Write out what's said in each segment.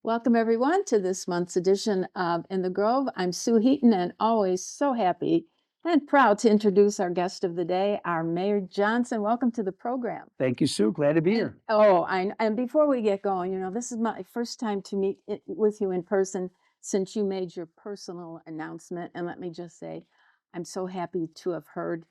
Welcome, everyone, to this month's edition of In the Grove. I'm Sue Heaton, and always so happy and proud to introduce our guest of the day, our Mayor Johnson. Welcome to the program. Thank you, Sue. Glad to be here. And before we get going, this is my first time to meet with you in person since you made your personal announcement. And let me just say, I'm so happy to have heard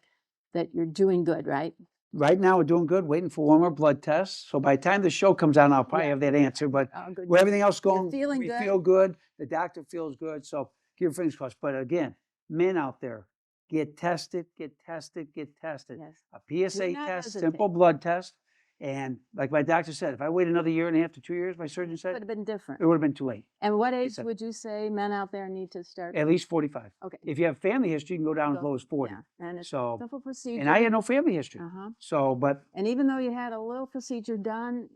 that you're doing good, right? Right now, we're doing good, waiting for one more blood test. So by the time the show comes on, I'll probably have that answer. But Good. with everything else You're going, feeling we good? feel good. The doctor feels good. So keep your fingers crossed. But again, men out there, get tested, get tested, get tested. Yes. A Do PSA not test, hesitate. simple blood test. And like my doctor said, if I wait another year and a half to 2 years, my surgeon Would said, have been different. it would have been too late. And what age said- would you say men out there need to start? At least 45. Okay. If you have family history, you can go down as low as 40. Yeah, and it's So, a simple procedure. and I had no family history. Uh-huh. So, but And even though you had a little procedure done,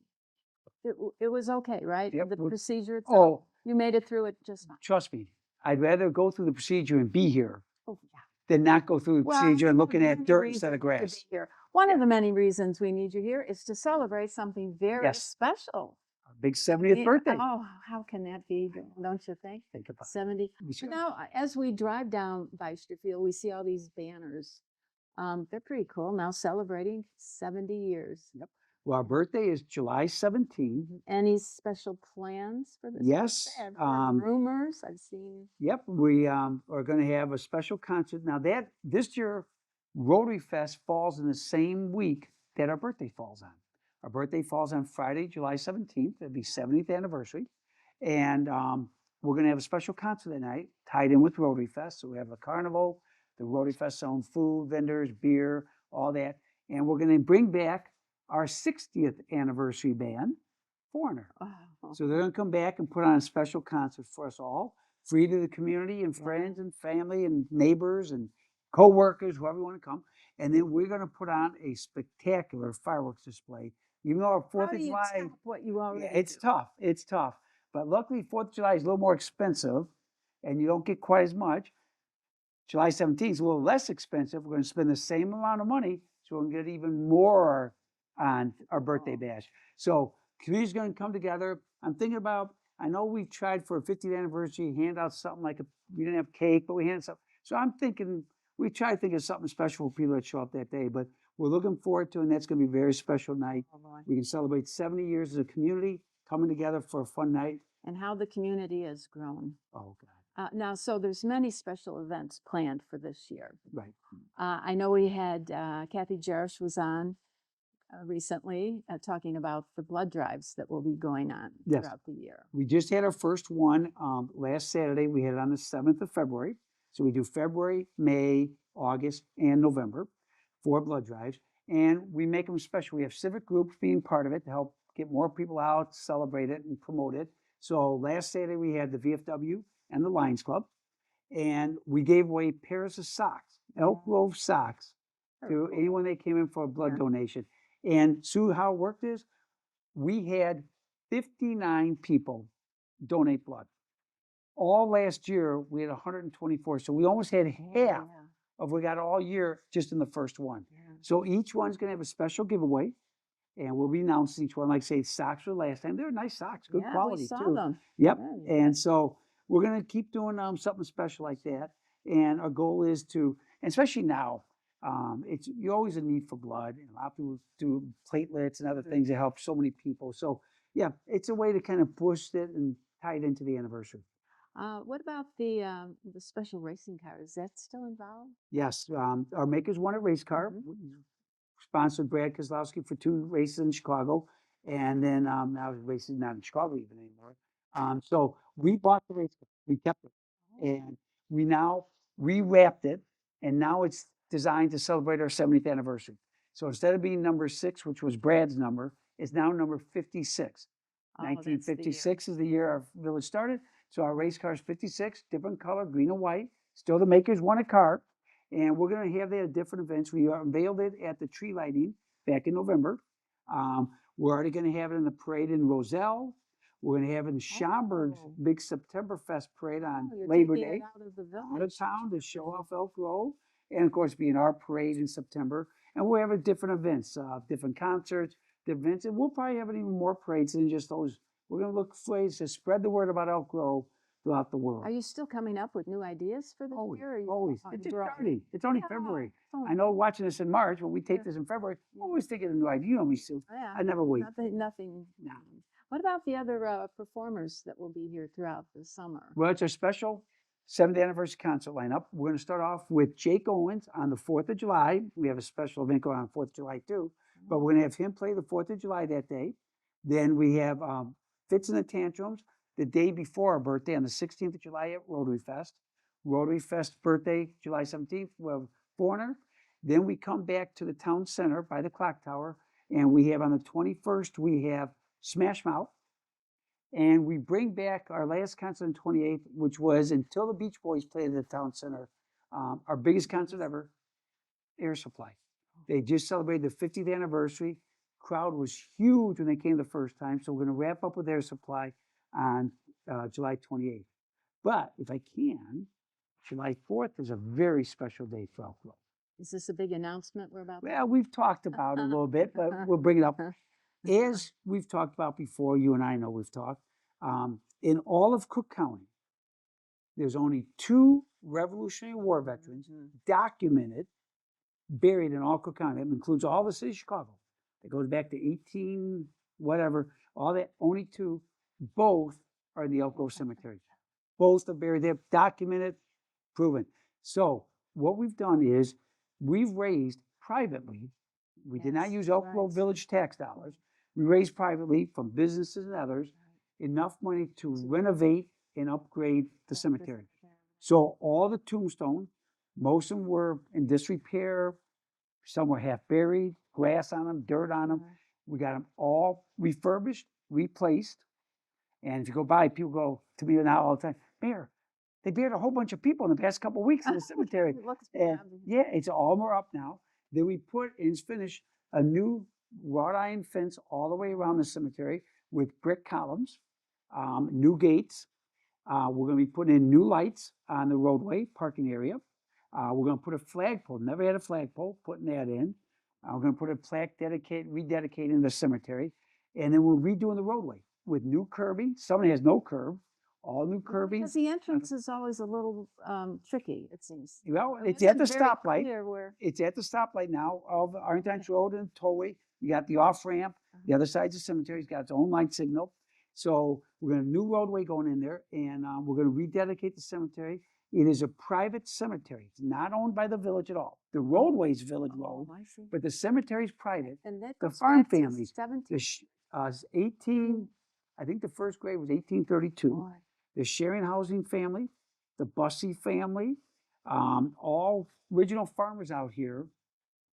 it was okay, right? Yep. The procedure itself, oh, you made it through it just fine. trust me, I'd rather go through the procedure and be here Oh, yeah. than not go through the procedure and looking at many dirt instead of reasons to grass. be here. One of the many reasons we need you here is to celebrate something very Yes. special. Our big 70th birthday. Oh, how can that be, don't you think? Think about 70. it. We But should. now, as we drive down Beister Field, we see all these banners. They're pretty cool. Now celebrating 70 years. Yep. Well, our birthday is July 17th. Any special plans for this? Yes. I've heard rumors. I've seen. Yep. We are going to have a special concert. Now this year, Rotary Fest falls in the same week that our birthday falls on. Our birthday falls on Friday, July 17th. It'll be 70th anniversary. And we're going to have a special concert that night tied in with Rotary Fest. So we have a carnival, the Rotary Fest own food, vendors, beer, all that. And we're going to bring back our 60th anniversary band, Foreigner. Oh. So they're going to come back and put on a special concert for us all, free to the community and friends and family and neighbors and co-workers, whoever you want to come. And then we're going to put on a spectacular fireworks display. Even though our 4th of July, Top what you already it's do? tough. It's tough. But luckily, 4th of July is a little more expensive, and you don't get quite as much. July 17th is a little less expensive. We're going to spend the same amount of money, so we're going to get even more on our birthday bash. So community's going to come together. I'm thinking about, I know we've tried for a 50th anniversary, hand out something like we didn't have cake, but we handed something. So I'm thinking, we try to think of something special for people that show up that day, but we're looking forward to it, and that's going to be a very special night. We can celebrate 70 years as a community coming together for a fun night. And how the community has grown. Oh, God. Now, so there's many special events planned for this year. Right. I know we had Kathy Jarish was on recently talking about the blood drives that will be going on throughout the year. We just had our first one last Saturday. We had it on the 7th of February. So we do February, May, August, and November, 4 blood drives. And we make them special. We have civic groups being part of it to help get more people out, celebrate it, and promote it. So last Saturday we had the VFW and the Lions Club. And we gave away pairs of socks, Elk Grove socks, to anyone that came in for a blood donation. And Sue, how it worked is we had 59 people donate blood. All last year, we had 124. So we almost had half of what we got all year just in the first one. So each one's going to have a special giveaway. And we'll be announcing each one. Like I say, socks were last time. They're nice socks, good quality we saw too. them. Yep. And so we're going to keep doing something special like that. And our goal is to, and especially now, you're always in need for blood. And a lot of people do platelets and other things that help so many people. So yeah, it's a way to kind of push it and tie it into the anniversary. What about the special racing car? Is that still involved? Yes, our makers won a race car. Sponsored Brad Kozlowski for 2 races in Chicago, and then now he's racing not in Chicago even anymore. So we bought the race car, we kept it, and we now rewrapped it, and now it's designed to celebrate our 70th anniversary. So instead of being number 6, which was Brad's number, it's now number 56. 1956 is the year our village started. So our race car is 56, different color, green and white. Still the makers won a car. And we're going to have that at different events. We unveiled it at the tree lighting back in November. We're already going to have it in the parade in Roselle. We're going to have it in Schaumburg's big Septemberfest parade on Labor Day. Out of town to show off Elk Grove. And of course, be in our parade in September. And we'll have different events, different concerts, different events. And we'll probably have even more parades than just those We're gonna look for ways to spread the word about Elk Grove throughout the Are world. you still coming up with new ideas for this Always, year? Or you, always. oh, It's you just brought- starting. It's only Yeah, February. it's only I know watching this in March, but we tape Yeah. this in February. Yeah. Always thinking of new ideas. You know me, Sue. Yeah, I never wait. nothing. No. What about the other performers that will be here throughout the summer? Well, it's our special 7th anniversary concert lineup. We're going to start off with Jake Owens on the 4th of July. We have a special event going on 4th of July too, but we're going to have him play the 4th of July that day. Then we have Fits and the Tantrums the day before our birthday on the 16th of July at Rotary Fest. Rotary Fest birthday, July 17th, we have Foreigner. Then we come back to the town center by the clock tower, and we have on the 21st, we have Smash Mouth. And we bring back our last concert on 28th, which was until the Beach Boys played at the town center, our biggest concert ever, Air Supply. They just celebrated the 50th anniversary. Crowd was huge when they came the first time, so we're going to wrap up with Air Supply on July 28th. But if I can, July 4th is a very special day for Elk Grove. Is this a big announcement we're about? Well, we've talked about it a little bit, but we'll bring it up. As we've talked about before, you and I know we've talked, in all of Cook County, there's only 2 Revolutionary War veterans documented, buried in all Cook County. That includes all the city of Chicago. It goes back to 18, whatever, all that, only 2. Both are in the Elk Grove Cemetery. Both are buried there, documented, proven. So what we've done is we've raised privately, we did not Yes, use Elk Grove right. Village tax dollars. We raised privately from businesses and others enough money to renovate and upgrade the cemetery. So all the tombstones, most of them were in disrepair, some were half buried, grass on them, dirt on them. We got them all refurbished, replaced. And if you go by, people go to me now all the time, Mayor, they buried a whole bunch of people in the past couple of weeks in the cemetery. It looks And bad. yeah, it's all more up now. Then we put, and it's finished, a new wrought iron fence all the way around the cemetery with brick columns, new gates. We're going to be putting in new lights on the roadway parking area. We're going to put a flagpole. Never had a flagpole. Putting that in. We're going to put a plaque rededicating the cemetery, and then we're redoing the roadway with new curbing. Some has no curb. All new curbing. Because the entrance is always a little tricky, it seems. Well, I mean, it's at the isn't very stoplight. clear where- It's at the stoplight now of Arlington Road and Tollway. You got the off ramp. The other side's the cemetery. It's got its own light signal. So we're going to have a new roadway going in there, and we're going to rededicate the cemetery. It is a private cemetery. It's not owned by the village at all. The roadway is village road, Oh, I see. but the cemetery is private. And that The goes farm back to families, 17. The 18, I think the first grave was 1832. Boy. The Sharing Housing family, the Bussey family, all original farmers out here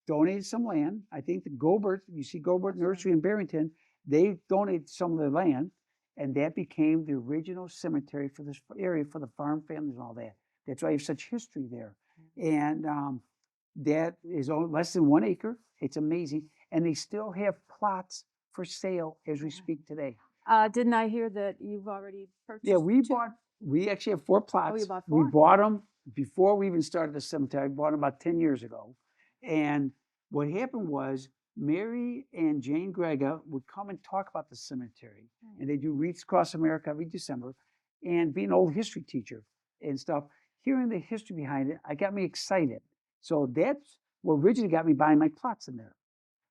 donated some land. I think the Gobert, you see Gobert Nursery in Barrington, they donated some of their land, and that became the original cemetery for this area for the farm families and all that. That's why you have such history there. And that is less than 1 acre. It's amazing. And they still have plots for sale as we speak today. Didn't I hear that you've already purchased? Yeah, we 2? we actually have 4 plots. bought We 4? bought them before we even started the cemetery. I bought them about 10 years ago. And what happened was Mary and Jane Grega would come and talk about the cemetery. And they do Wreaths Across America every December. And being an old history teacher and stuff, hearing the history behind it, I got me excited. So that's what originally got me buying my plots in there.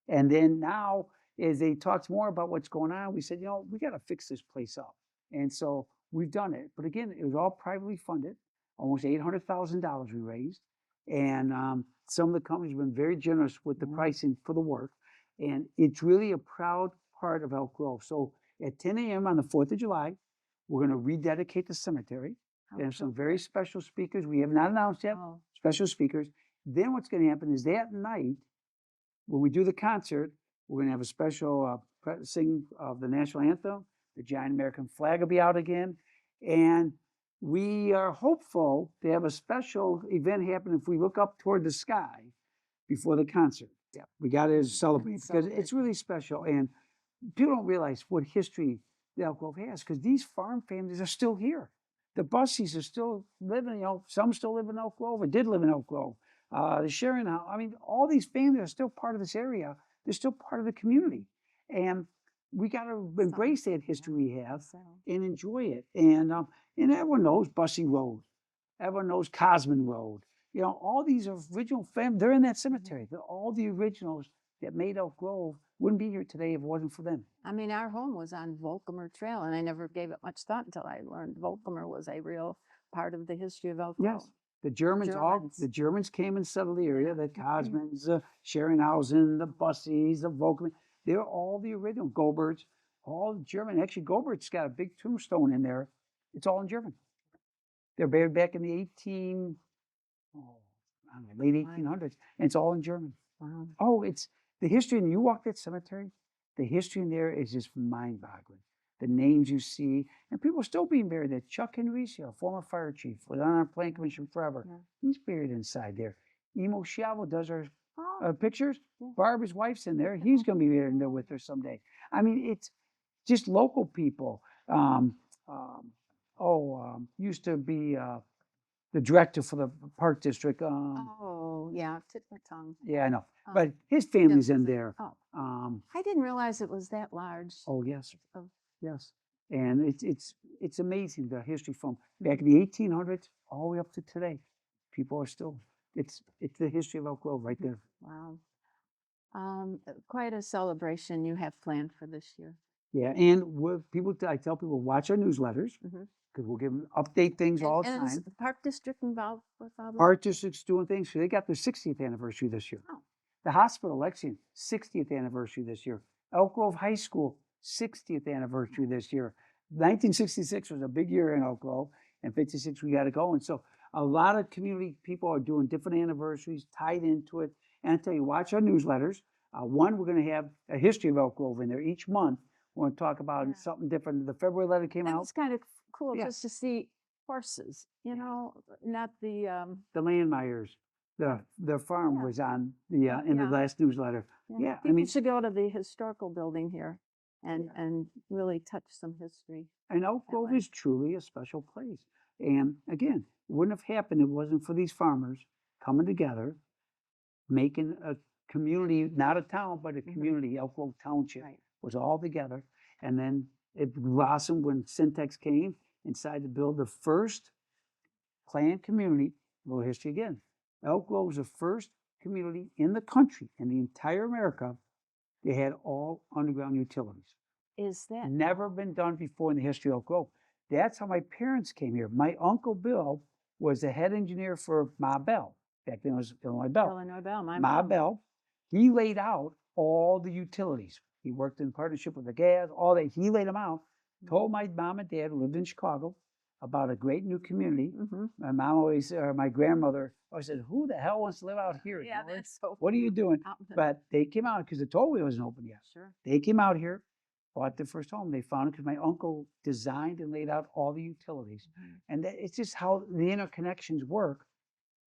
And then now, as they talked more about what's going on, we said, you know, we got to fix this place up. And so we've done it. But again, it was all privately funded. Almost $800,000 we raised. And some of the companies have been very generous with the pricing for the work. And it's really a proud part of Elk Grove. So at 10 a.m. on the 4th of July, we're going to rededicate the cemetery. They have some very special speakers. We have not announced yet, Oh. special speakers. Then what's going to happen is that night, when we do the concert, we're going to have a special singing of the national anthem. The giant American flag will be out again. And we are hopeful to have a special event happen if we look up toward the sky before the concert. Yeah, we got to celebrate because it's really special. And people don't realize what history the Elk Grove has because these farm families are still here. The Bussies are still living, you know, some still live in Elk Grove or did live in Elk Grove. The Sharing House, I mean, all these families are still part of this area. They're still part of the community. And we gotta embrace that history we have So, and enjoy it. And everyone knows Bussy Road. Everyone knows Cosman Road. You know, all these original they're in that cemetery. They're all the originals that made Elk Grove wouldn't be here today if it wasn't for them. I mean, our home was on Volkamer Trail, and I never gave it much thought until I learned Volkamer was a real part of the history of Elk Grove. Yes. The Germans came and settled the area, the Cosmans, Scheringhausen, the Bussies, the Volkman. They're all the original Goberts, all German. Actually, Gobert's got a big tombstone in there. It's all in German. They're buried back in the I don't know, late 1800s, and it's all in German. Wow. Oh, it's the history, and you walk that cemetery, the history in there is just mind-boggling. The names you see, and people are still being buried there. Chuck Henricio, former fire chief, was on our plan commission forever. Yeah. He's buried inside there. Emo Schiavo does our Oh, pictures. yeah. Barb, his wife's in there. He's going to be buried in there with her someday. I mean, it's just local people. Used to be the director for the park district. oh, yeah, tip my tongue. Yeah, I know. Oh, But his family's in Jim- there. Oh, Um, I didn't realize it was that large. oh yes, Of- yes. And it's amazing the history from back in the 1800s all the way up to today. People are still. It's the history of Elk Grove right there. Wow. Quite a celebration you have planned for this year. Yeah, and with people, I tell people watch our newsletters Mhm. because we'll give them update things all the And is time. the Park District involved with all this? Park District's doing things. So they got their 60th anniversary this year. Oh. The hospital, Lexington, 60th anniversary this year. Elk Grove High School, 60th anniversary this year. 1966 was a big year in Elk Grove, and 56 we got it going. So a lot of community people are doing different anniversaries tied into it. And I tell you, watch our newsletters. One, we're going to have a history of Elk Grove in there each month. We're going to talk about Yeah. something different. The February letter came That out. was kind of cool Yeah. just to see horses, you know, not the, The Landmeyers, the farm Yeah. was on the in the Yeah. last newsletter. Yeah, I People mean, should go to the historical building here and really touch some history. and Elk that Grove way. is truly a special place. And again, it wouldn't have happened if it wasn't for these farmers coming together, making a community, not a town, but a community. Elk Grove Township Right. was all together, and then it blossomed when Syntex came and decided to build the first planned community. A little history again. Elk Grove was the first community in the country, in the entire America, they had all underground utilities. Is that? Never been done before in the history of Elk Grove. That's how my parents came here. My uncle Bill was the head engineer for Ma Bell. Back then it was Illinois Bell. Illinois Bell, my Ma mom. Bell, he laid out all the utilities. He worked in partnership with the gas, all that. He laid them out. Told my mom and dad who lived in Chicago about a great new community. Mhm. My mom always, or my grandmother always said, "Who the hell wants to live out here? Yeah, George? that's so. What are you doing?" out in the- But they came out because the tollway wasn't open yet. Sure. They came out here, bought their first home. They found it because my uncle designed and laid out all the utilities. Mhm. And it's just how the interconnections work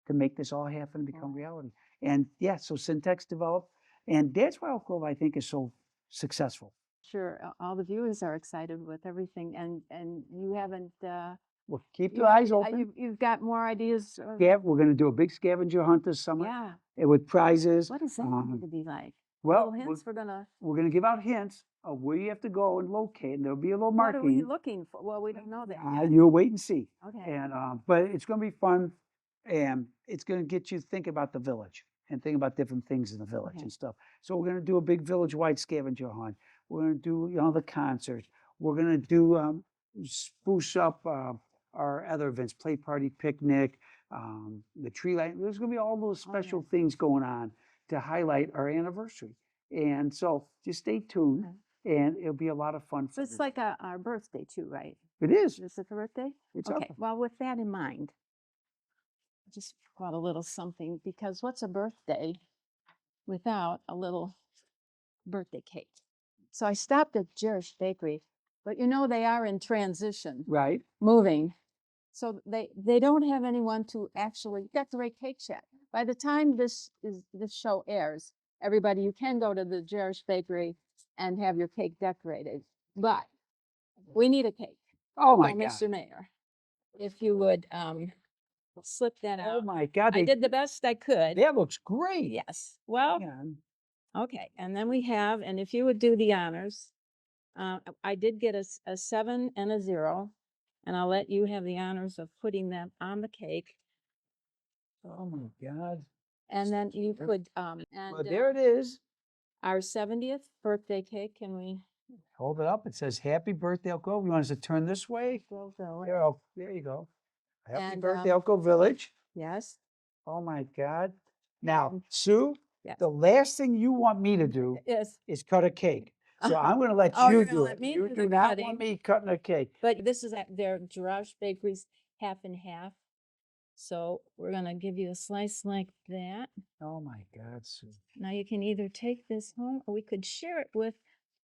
to make this all happen and become reality. And yeah, so Syntex developed. And that's why Elk Grove, I think, is so successful. Sure, all the viewers are excited with everything, and you haven't. Well, keep your eyes open. You've got more ideas. Yeah, we're going to do a big scavenger hunt this summer Yeah. with prizes. What is that going to be like? Well, Little hints. We're gonna. we're going to give out hints of where you have to go and locate, and there'll be a little What are we marking. looking for? Well, we don't know that. Yet. You'll wait and see. Okay. And but it's going to be fun, and it's going to get you to think about the village and think about different things in the village Okay. and stuff. So we're going to do a big village-wide scavenger hunt. We're going to do the concerts. We're going to do spruce up our other events, play party, picnic, the tree light. There's going to be all those Oh, yeah. special things going on to highlight our anniversary. And so just stay tuned, and it'll be a lot of fun. So it's like our birthday too, right? It is. Is it the birthday? It's Okay. up. Well, with that in mind, I just brought a little something because what's a birthday without a little birthday cake? So I stopped at Jewish Bakery, but you know they are in transition, Right. moving. So they don't have anyone to actually decorate cakes yet. By the time this show airs, everybody, you can go to the Jewish Bakery and have your cake decorated. But we need a cake. Oh my So, God. Mr. Mayor, if you would slip that Oh out. my God. I did the best I could. That looks great. Yes. Well, Hang on. okay. And then we have, and if you would do the honors. I did get a 7 and a 0, and I'll let you have the honors of putting them on the cake. Oh my God. And then you Yep. could, Well, there it is. our 70th birthday cake, can we? Hold it up. It says happy birthday, Elk Grove. You want us to turn this way? Grove Village. There, there you go. Happy And, birthday, Elk Grove Village. Yes, Oh my God. Now, And- Sue, yes. the last thing you want me to do Yes. is cut a cake. So I'm going to let Oh, you you're gonna do let it. me You do do the not cutting. want me cutting a cake. But this is at their Garage Bakery's half and half. So we're gonna give you a slice like that. Oh my God, Sue. Now you can either take this home or we could share it with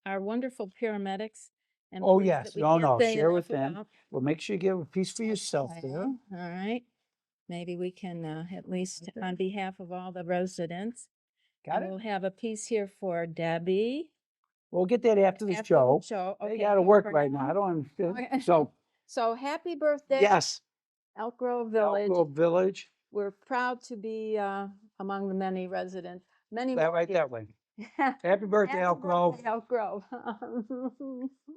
our wonderful paramedics and Oh police yes. that we No, can't no. say Share with enough them. about. Well, make sure you get a piece for yourself Okay, there. all right. Maybe we can, at least Okay. on behalf of all the residents. Got And it? we'll have a piece here for Debbie. We'll get that after the After the show. show, They okay, got to but work for right now- now. I don't understand. Okay. So, So happy birthday, yes, Elk Grove Elk Village. Grove Village. We're proud to be, among the many residents, many. That more right here. that way. Happy birthday, Happy Elk Grove. birthday, Elk Grove.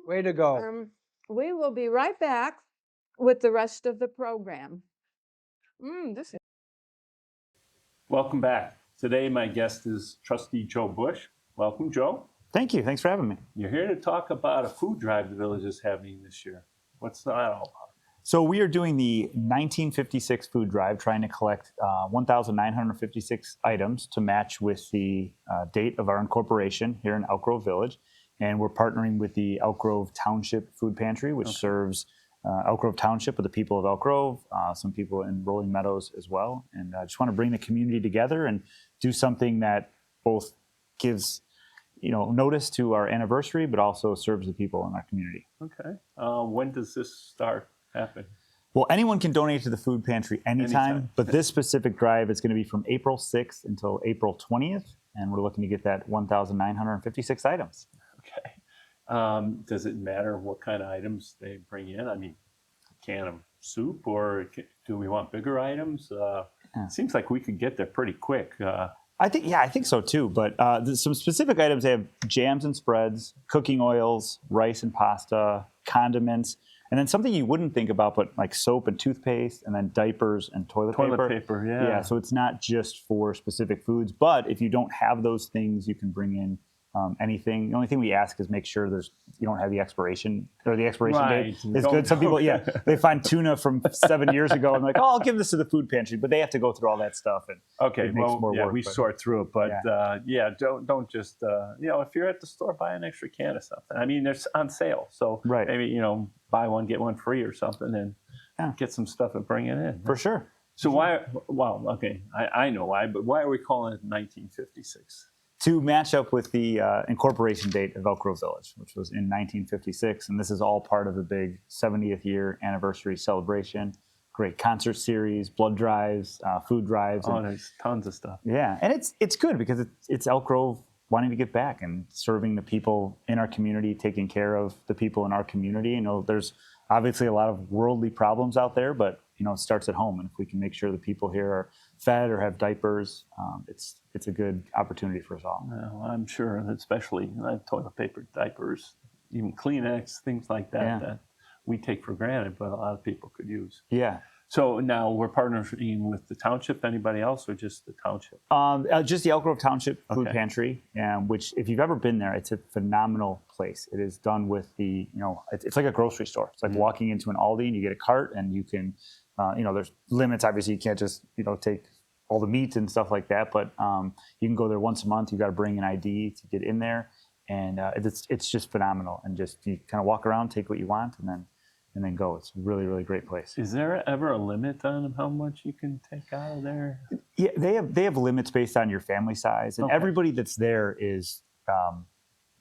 Way to go. We will be right back with the rest of the program. This is Welcome back. Today, my guest is Trustee Joe Bush. Welcome, Joe. Thank you. Thanks for having me. You're here to talk about a food drive the village is having this year. What's that all about? So we are doing the 1956 food drive, trying to collect 1,956 items to match with the date of our incorporation here in Elk Grove Village. And we're partnering with the Elk Grove Township Food Pantry, which serves Elk Grove Township with the people of Elk Grove, some people in Rolling Meadows as well. And I just want to bring the community together and do something that both gives notice to our anniversary, but also serves the people in our community. Okay. When does this start happening? Well, anyone can donate to the food pantry anytime, Anytime. but this specific drive is going to be from April 6th until April 20th, and we're looking to get that 1,956 items. Okay. Does it matter what kind of items they bring in? I mean, a can of soup, or do we want bigger items? Seems like we could get there pretty quick. I think so too. But some specific items, they have jams and spreads, cooking oils, rice and pasta, condiments, and then something you wouldn't think about, but like soap and toothpaste, and then diapers and toilet paper, yeah. Yeah, so it's not just for specific foods, but if you don't have those things, you can bring in anything. The only thing we ask is make sure you don't have the expiration date Right. is good. Some people, they find tuna from 7 years ago and like, oh, I'll give this to the food pantry, but they have to go through all that stuff. And Okay, it makes well, more yeah, work, we but- sort through it, but don't just if you're at the store, buy an extra can of something. I mean, it's on sale, so Right. maybe buy one get one free or something, and get some stuff and bring it in. For sure. So why? Well, okay, I know why, but why are we calling it 1956? To match up with the incorporation date of Elk Grove Village, which was in 1956. And this is all part of the big 70th year anniversary celebration. Great concert series, blood drives, food drives. Oh, there's tons of stuff. Yeah, and it's good because it's Elk Grove wanting to get back and serving the people in our community, taking care of the people in our community. There's obviously a lot of worldly problems out there, but it starts at home. And if we can make sure the people here are fed or have diapers, it's a good opportunity for us all. Well, I'm sure, especially toilet paper, diapers, even Kleenex, things like that that we take for granted, but a lot of people could use. Yeah. So now we're partnering with the township. Anybody else, or just the township? Just the Elk Grove Township Food Okay. Pantry, which if you've ever been there, it's a phenomenal place. It is done with it's like a grocery store. It's like walking into an Aldi and you get a cart and you can, there's limits. Obviously, you can't just take all the meat and stuff like that, but you can go there once a month. You got to bring an ID to get in there, and it's just phenomenal. And just you kind of walk around, take what you want, and then go. It's a really, really great place. Is there ever a limit on how much you can take out of there? Yeah, they have limits based on your family size, and Okay. everybody that's there is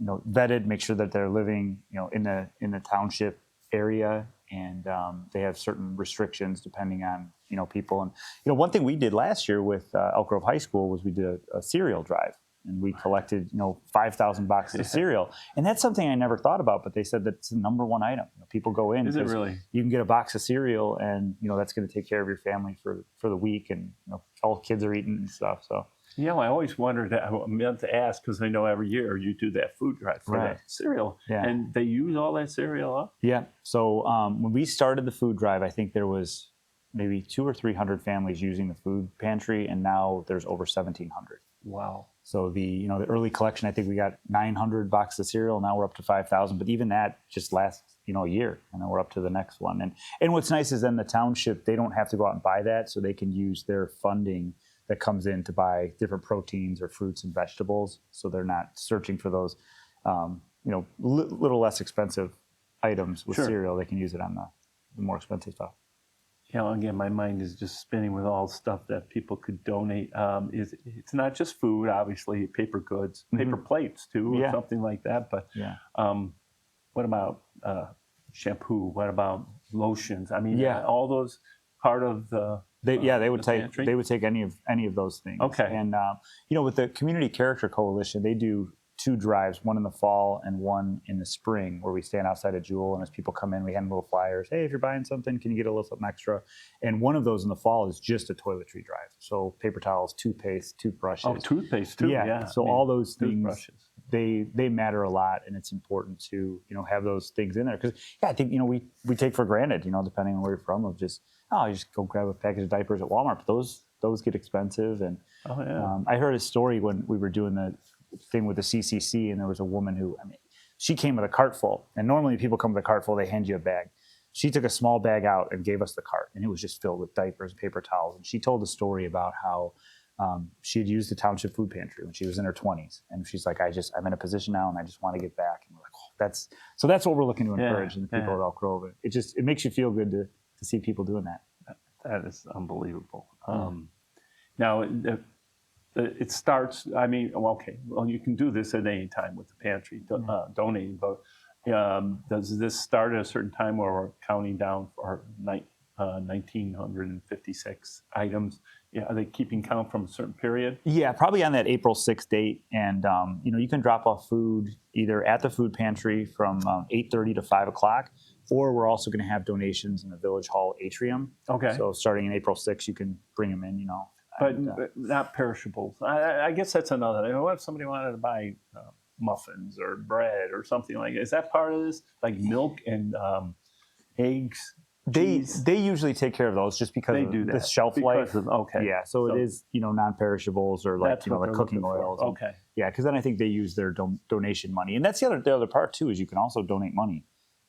vetted, make sure that they're living in the township area, and they have certain restrictions depending on people. And one thing we did last year with Elk Grove High School was we did a cereal drive. And we collected, 5,000 boxes of cereal. And that's something I never thought about, but they said that's the number one item. People go in. Is it 'cause really? You can get a box of cereal and, that's going to take care of your family for the week. And all kids are eating and stuff. So Yeah, I always wondered. I meant to ask because I know every year you do that food drive for Right. that cereal, Yeah. and they use all that cereal up. Yeah. So when we started the food drive, I think there was maybe 200 or 300 families using the food pantry, and now there's over 1,700. Wow. So the early collection, I think we got 900 boxes of cereal. Now we're up to 5,000. But even that just lasts a year, and then we're up to the next one. And what's nice is then the township, they don't have to go out and buy that, so they can use their funding that comes in to buy different proteins or fruits and vegetables. So they're not searching for those, little less expensive items with Sure. cereal. They can use it on the more expensive stuff. Again, my mind is just spinning with all the stuff that people could donate. It's not just food, obviously, paper goods, paper plates too, or Yeah. something like that. But Yeah. what about shampoo? What about lotions? I mean, Yeah. all those part of the. They would the take pantry? they would take any of those things. Okay. And with the Community Character Coalition, they do 2 drives, one in the fall and one in the spring, where we stand outside of Jewel, and as people come in, we hand them little flyers. Hey, if you're buying something, can you get a little something extra? And one of those in the fall is just a toiletry drive. So paper towels, toothpaste, toothbrushes. Oh, toothpaste too. Yeah. So I mean, all those things, toothbrushes. they matter a lot, and it's important to have those things in there, because I think we take for granted, depending on where you're from, of just you just go grab a package of diapers at Walmart. But those get expensive. And Oh yeah. I heard a story when we were doing the thing with the CCC, and there was a woman who, she came with a cart full, and normally people come with a cart full, they hand you a bag. She took a small bag out and gave us the cart, and it was just filled with diapers and paper towels. And she told a story about how she had used the township food pantry when she was in her 20s, and she's like, I'm in a position now, and I just want to get back. And we're like, that's what we're looking to encourage in the people of Elk Grove. It makes you feel good to see people doing that. That is unbelievable. Now, it starts, you can do this at any time with the pantry, donating, but does this start at a certain time where we're counting down for 1,956 items? Yeah, are they keeping count from a certain period? Yeah, probably on that April 6th date. And, you can drop off food either at the food pantry from 8:30 to 5 o'clock, or we're also going to have donations in the Village Hall atrium. Okay. So starting in April 6th, you can bring them in, But not perishables. I guess that's another thing. What if somebody wanted to buy muffins or bread or something like that? Is that part of this? Like milk and eggs? They usually take care of those just because They of do the that. shelf life. Okay. Yeah, so it is, non-perishables, or like, That's what the they're cooking looking for. oils. Okay. Yeah, because then I think they use their donation money. And that's the other part too, is you can also donate money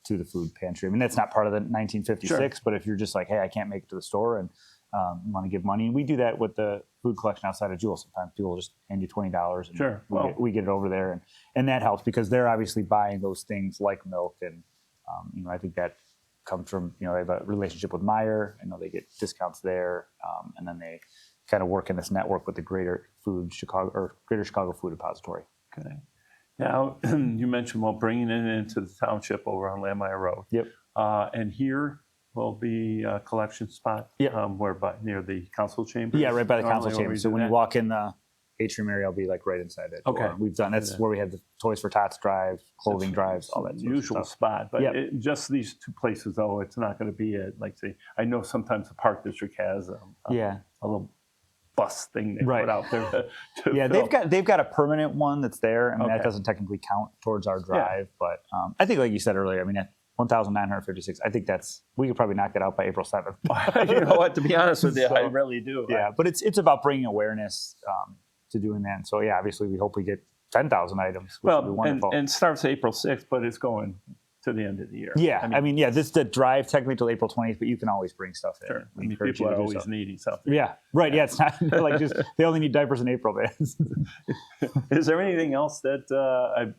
to the food pantry. I mean, that's not part of the 1956, but if you're just like, hey, I can't make it to the store, and you want to give money. And we do that with the food collection outside of Jewel. Sometimes people will just hand you $20, and Sure. we get it over there. And that helps, because they're obviously buying those things like milk. And, I think that comes from, they have a relationship with Meijer. I know they get discounts there. And then they kind of work in this network with the Greater Chicago Food Depository. Okay. Now, you mentioned, bringing it into the township over on Landmeyer Road. Yep. And here will be a collection spot. Yep. Near the council chambers. Yeah, right by the council Normally where we chamber. So do when you that. walk in the atrium area, I'll be like right inside that door. Okay. We've done, that's where we had the Toys for Tots drive, clothing drives, all that sort of usual stuff. spot, but Yep. just these two places, though, it's not going to be say, I know sometimes the park district has a little bus thing they Right. put out there to Yeah, fill. they've got a permanent one that's there. I mean, that Okay. doesn't technically count towards our drive, but I think, like you said earlier, I mean, at 1,956, I think we could probably knock that out by April 7th. You know what? To be honest with you, I So, really do. Yeah, but it's about bringing awareness to doing that. And so, yeah, obviously, we hope we get 10,000 items, which would be Well, wonderful. and starts April 6th, but it's going to the end of the year. Yeah, this is the drive technically till April 20th, but you can always bring stuff in. Sure. We encourage People you are to do always so. needing something. Yeah, right. Yeah, it's not like just they only need diapers in April, man. Is there anything else that I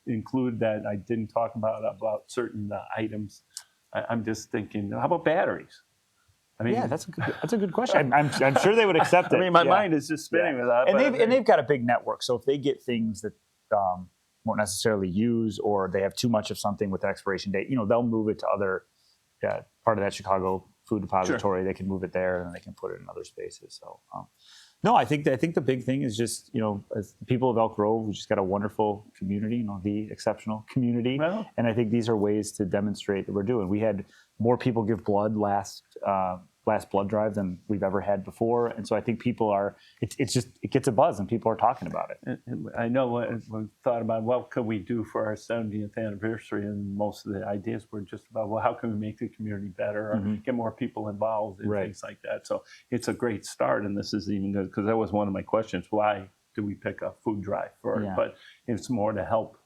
include that I didn't talk about certain items? I'm just thinking, how about batteries? I mean, Yeah, that's a good question. I'm sure they would accept it. I mean, my Yeah. mind is just spinning with that. And they've got a big network. So if they get things that won't necessarily use, or they have too much of something with an expiration date, they'll move it to other part of that Chicago food depository. Sure. They can move it there, and then they can put it in other spaces. So, no, I think the big thing is just, as the people of Elk Grove, we just got a wonderful community, the exceptional community. Well, and I think these are ways to demonstrate that we're doing. We had more people give blood last last blood drive than we've ever had before. And so I think people are, it gets a buzz and people are talking about it. And I know we thought about what could we do for our 70th anniversary, and most of the ideas were just about, well, how can we make the community better or get more people involved and Right. things like that. So it's a great start, and this is even good because that was one of my questions. Why do we pick a food drive for it? Yeah. But it's more to help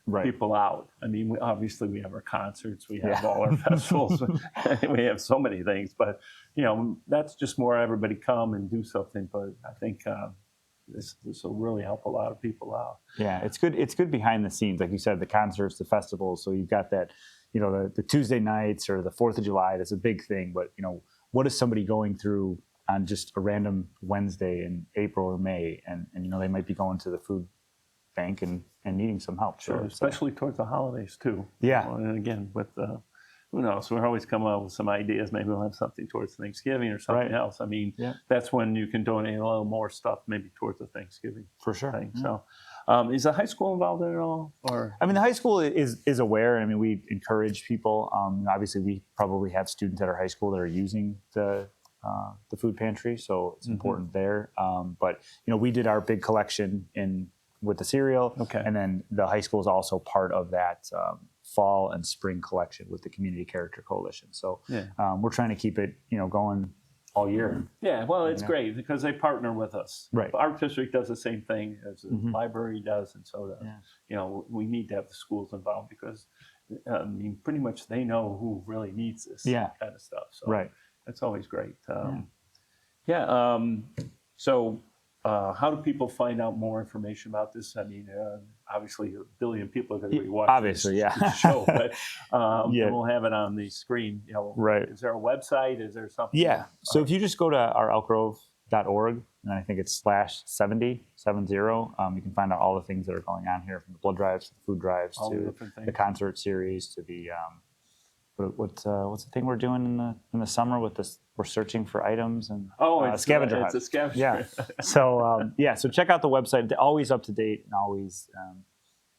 Right. people out. I mean, obviously we have our concerts, we have all our festivals, we have so many things, but that's just more everybody come and do something. But I think this will really help a lot of people out. Yeah, it's good. It's good behind the scenes, like you said, the concerts, the festivals. So you've got that, the Tuesday nights or the 4th of July. That's a big thing. But what is somebody going through on just a random Wednesday in April or May, and they might be going to the food bank and needing some help. Sure, So, especially towards the holidays too. Yeah. And again, with who knows? We're always coming up with some ideas. Maybe we'll have something towards Thanksgiving or something Right. else. I mean, Yeah. that's when you can donate a little more stuff, maybe towards the Thanksgiving for sure. thing. Yeah. So, is the high school involved in it at all? Or I mean, the high school is aware. I mean, we encourage people. Obviously, we probably have students at our high school that are using the food pantry, so it's important there. But we did our big collection with the cereal, Okay. and then the high school is also part of that fall and spring collection with the Community Character Coalition. So Yeah. we're trying to keep it going all year. Yeah, well, it's great because they partner with us. Right. Our district does the same thing as the library does, and so does. Yeah. We need to have the schools involved because, I mean, pretty much they know who really needs this Yeah. kind of stuff. So Right. that's always great. So how do people find out more information about this? I mean, obviously, a billion people are going to be watching Obviously, this yeah. show, but Yeah. we'll have it on the screen. Right. Is there a website? Is there something? Yeah. So if you just go to our elkgrove.org, and I think it's /70, you can find out all the things that are going on here, from the blood drives to the food drives All the to different things. the concert series to the what's the thing we're doing in the summer with this? We're searching for items and It's scavenger It's hunt. a scavenger. Yeah. So so check out the website. They're always up to date and always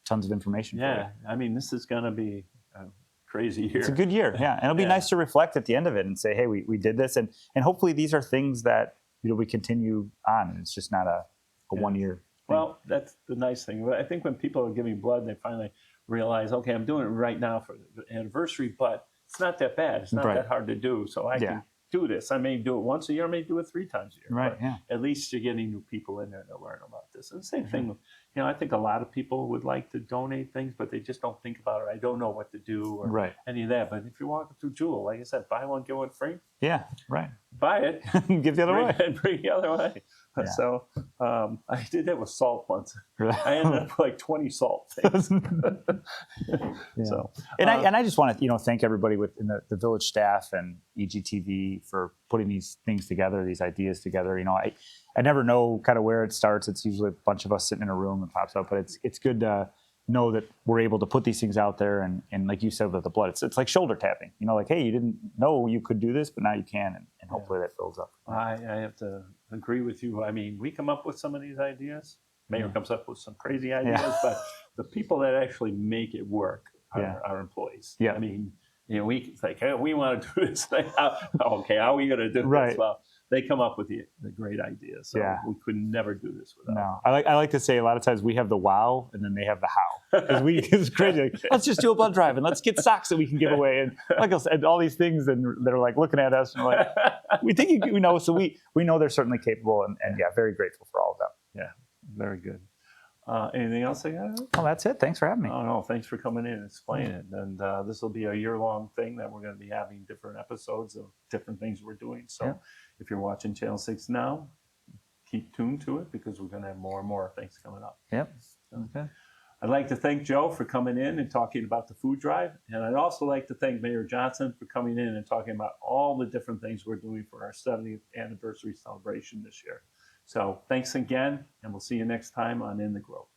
tons of information. For you. Yeah, I mean, this is going to be a crazy year. It's a good year, yeah, and it'll be Yeah. nice to reflect at the end of it and say, hey, we did this, and hopefully these are things that we continue on, and it's just not a 1 year. Well, that's the nice thing. I think when people are giving blood, they finally realize, okay, I'm doing it right now for the anniversary, but it's not that bad. It's not Right. that hard to do, so I can do this. I may do it once a year, I may do it 3 times a year. Right, but yeah. At least you're getting new people in there to learn about this. And the same thing, I think a lot of people would like to donate things, but they just don't think about it. I don't know what to do or Right. any of that. But if you're walking through Jewel, like I said, buy one, get one free. Yeah, right. Buy it. Give the other bring, way. and bring the other way. Yeah. So I did that with salt once. Really? I ended up with like 20 salt things. So, And I just want to thank everybody within the village staff and EGTV for putting these things together, these ideas together. I never know kind of where it starts. It's usually a bunch of us sitting in a room and pops up, but it's good to know that we're able to put these things out there, and like you said with the blood, it's like shoulder tapping. Like, hey, you didn't know you could do this, but now you can, and hopefully that builds up. I have to agree with you. I mean, we come up with some of these ideas. Mayor comes up with some crazy ideas, but the people that actually make it work are our employees. Yeah. I mean, we think, hey, we want to do this thing. Okay, how are we going to do Right. this? Well, they come up with the great ideas. So we could never do this without them. No, I like to say a lot of times we have the wow and then they have the how. Because it's crazy. Like, let's just do a blood drive and let's get socks that we can give away and like I said, all these things, and they're like looking at us and we're like, we think so we know they're certainly capable and very grateful for all of them. Yeah, very good. Anything else I got? Well, that's it. Thanks for having me. Oh, no, thanks for coming in and explaining it. And this will be a year-long thing that we're going to be having different episodes of different things we're doing. So if you're watching Channel 6 now, keep tuned to it because we're going to have more and more things coming up. Yep. Okay. I'd like to thank Joe for coming in and talking about the food drive. And I'd also like to thank Mayor Johnson for coming in and talking about all the different things we're doing for our 70th anniversary celebration this year. So thanks again, and we'll see you next time on In the Grove.